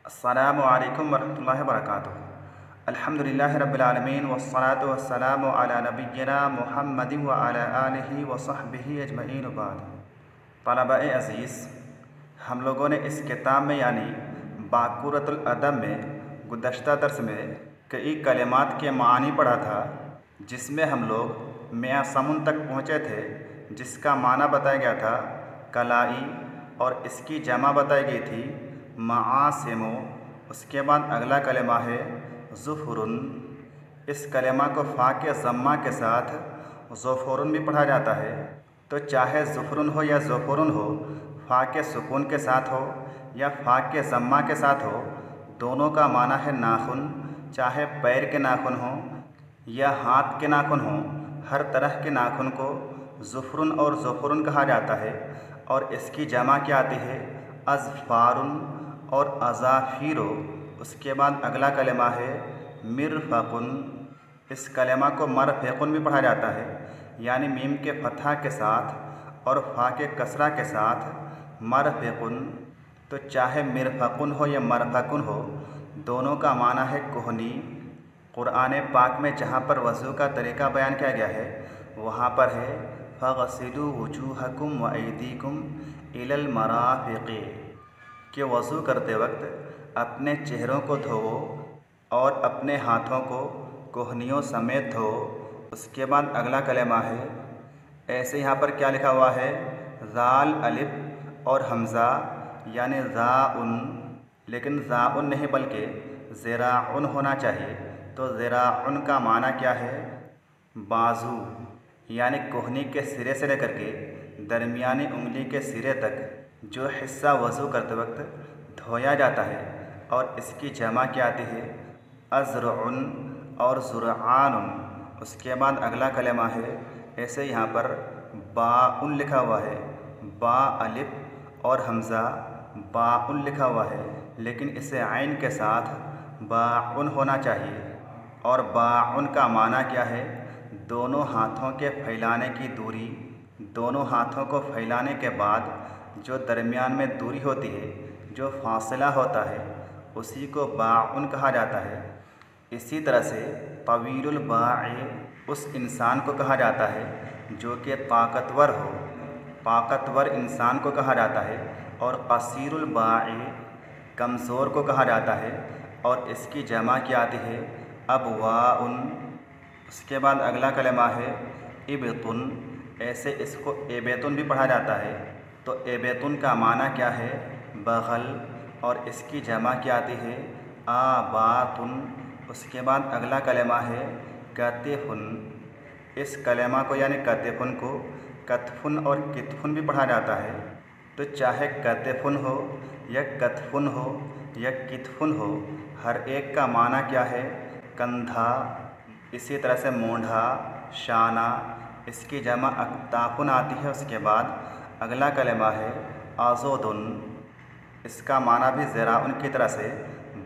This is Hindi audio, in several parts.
अस्सलामु अलैकुम वरहमतुल्लाहि वबरकातुहू। अल्हम्दुलिल्लाहि रब्बिल आलमीन वस्सलातु वस्सलामु अला नबिय्यिना मुहम्मदिन व अला आलिहि व सहबिहि अजमईन बाद। तलबा-ए अज़ीज़, हम लोगों ने इस किताब में यानी बाक़ूरतुल अदब में गुज़श्ता दर्स में कई कलिमात के मानी पढ़ा था, जिसमें हम लोग मियाँ समून तक पहुँचे थे, जिसका माना बताया गया था कलाई और इसकी जमा बताई गई थी मआसिमो। उसके बाद अगला कलिमा है ज़ुफ़रुन। इस कलिमा को फ़ा के ज़म्मा के साथ ज़ुफ़रुन भी पढ़ा जाता है। तो चाहे ज़ुफ़रुन हो या ज़ुफ़रुन हो, फ़ा के सुकून के साथ हो या फ़ा के ज़म्मा के साथ हो, दोनों का माना है नाखून। चाहे पैर के नाखून हो या हाथ के नाखून हो, हर तरह के नाखून को ज़ुफ़रुन और ज़ुफ़रुन कहा जाता है। और इसकी जमा क्या आती है अज़फ़ारुन और अज़ाफ़िरो। उसके बाद अगला कलिमा है मिरफ़क़ुन। इस कलिमा को मरफ़क़ुन भी पढ़ा जाता है, यानी मीम के फ़तहा के साथ और फ़ा के कसरा के साथ मरफ़क़ुन। तो चाहे मिरफ़क़ुन हो या मरफ़क़ुन हो, दोनों का माना है कोहनी। क़ुरआन पाक में जहाँ पर वज़ू का तरीक़ा बयान किया गया है, वहाँ पर है फ़ग़सिलू वजूहकुम व अयदीकुम इलल मराफ़िक़, कि वज़ू करते वक्त अपने चेहरों को धोवो और अपने हाथों को कोहनियों समेत धो। उसके बाद अगला कलिमा है, ऐसे यहाँ पर क्या लिखा हुआ है ज़ाल अलिफ और हमज़ा यानी ज़ाउन, लेकिन ज़ाउन नहीं बल्कि ज़िराउन होना चाहिए। तो ज़िराउन का माना क्या है बाजू, यानी कोहनी के सिरे से लेकर के दरमियानी उंगली के सिरे तक जो हिस्सा वज़ू करते वक्त धोया जाता है। और इसकी जमा क्या आती है अज़रुन और ज़ुरआनुन। उसके बाद अगला कलिमा है, ऐसे यहाँ पर बाउन लिखा हुआ है, बा अलिफ और हमज़ा बाउन लिखा हुआ है, लेकिन इसे आइन के साथ बाउन होना चाहिए। और बाउन का माना क्या है दोनों हाथों के फैलाने की दूरी। दोनों हाथों को फैलाने के बाद जो दरमियान में दूरी होती है, जो फासला होता है, उसी को बाउन कहा जाता है। इसी तरह से तवीलुल बाए उस इंसान को कहा जाता है जो कि ताकतवर हो, ताकतवर इंसान को कहा जाता है। और कसीरुल बाए कमज़ोर को कहा जाता है। और इसकी जमा क्या आती है अबवाउन। उसके बाद अगला कलिमा है इबतुन। ऐसे इसको एबेतुन भी पढ़ा जाता है। तो एबेतुन का माना क्या है बग़ल, और इसकी जमा क्या आती है आबातुन। उसके बाद अगला कलिमा है कतिफ़ुन। इस कलिमा को यानी कतिफ़ुन को कतफ़ुन और कितफ़ुन भी पढ़ा जाता है। तो चाहे कतिफ़ुन हो या कतफ़ुन हो या कितफ़ुन हो, हर एक का माना क्या है कंधा। इसी तरह से मूंढा, शाना, इसकी जमा अक्ताफ़ुन आती है। उसके बाद अगला कलिमा है आज़ोदुन। इसका माना भी ज़िराउन की तरह से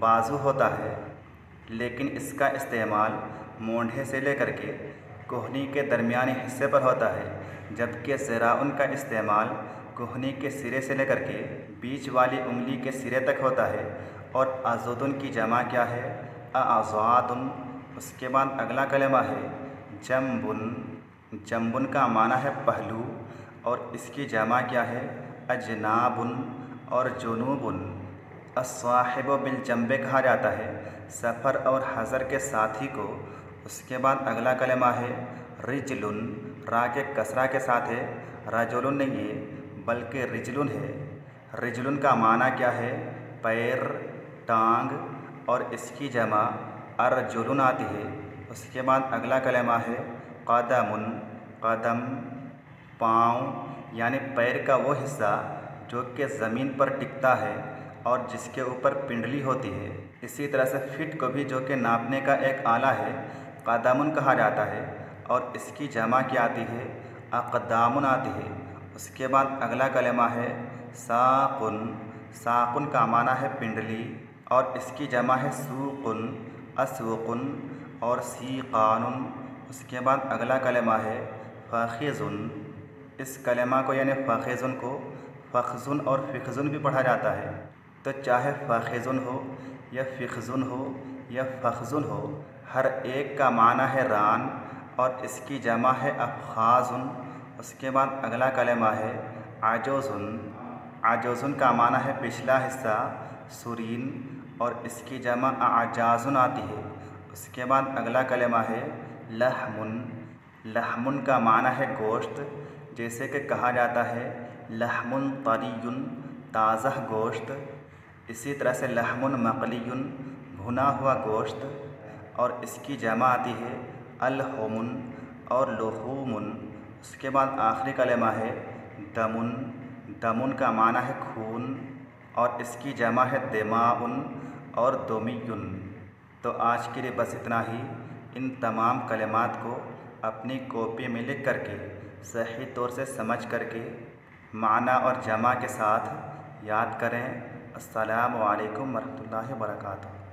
बाजू होता है, लेकिन इसका इस्तेमाल मूंढे से लेकर के कोहनी के दरमियानी हिस्से पर होता है, जबकि ज़िराउन का इस्तेमाल कोहनी के सिरे से लेकर के बीच वाली उंगली के सिरे तक होता है। और आज़ोदुन की जमा क्या है आज़ादुन। उसके बाद अगला कलिमा है जम्बुन। जम्बुन का माना है पहलू, और इसकी जमा क्या है अजनाबुन और जुनूबुन। अस्साहिब बिल जंबे कहा जाता है सफ़र और हज़र के साथी को। उसके बाद अगला कलिमा है रिजलुन। रा के कसरा के साथ है, रजुलुन नहीं है बल्कि रिजलुन है। रिजलुन का माना क्या है पैर, टांग, और इसकी जमा अर्जुलुन आती है। उसके बाद अगला कलिमा है कदमुन। कदम पाँव यानी पैर का वो हिस्सा जो कि ज़मीन पर टिकता है और जिसके ऊपर पिंडली होती है। इसी तरह से फिट को भी जो कि नापने का एक आला है कदमुन कहा जाता है। और इसकी जमा क्या आती है अक़दामुन आती है। उसके बाद अगला कलिमा है साक़ुन। साक़ुन का माना है पिंडली, और इसकी जमा है सूक़ुन, अस्वक़ुन और सीक़ानुन। उसके बाद अगला कलिमा है फ़ाख़िज़ुन। इस कलिमा को यानी फ़ाख़िज़ुन को फ़ख़्ज़ुन और फ़िख़्ज़ुन भी पढ़ा जाता है। तो चाहे फ़ाखिज़ुन हो या फ़िख़्ज़ुन हो या फ़ख़्ज़ुन हो, हर एक का माना है रान और इसकी जमा है अफ़ख़ाज़ुन। उसके बाद अगला कलमा है आजोज़ुन। आजोज़ुन का माना है पिछला हिस्सा, सुरीन, और इसकी जमा आजाज़ुन आती है। उसके बाद अगला कलमा है लहमुन। लहमुन का माना है गोश्त, जैसे कि कहा जाता है लहमुन तरियुन, ताज़ा गोश्त। इसी तरह से लहमुन मक़लियुन, भुना हुआ गोश्त, और इसकी जमा आती है अलहुमुन और लुहूमुन। उसके बाद आखिरी कलमा है दमुन। दमुन का माना है खून और इसकी जमा है दिमाउन और दुमियुन। तो आज के लिए बस इतना ही। इन तमाम कलिमात को अपनी कॉपी में लिख करके सही तौर से समझ करके माना और जमा के साथ याद करें। अस्सलामु अलैकुम वरहमतुल्लाहि वबरकातुहू।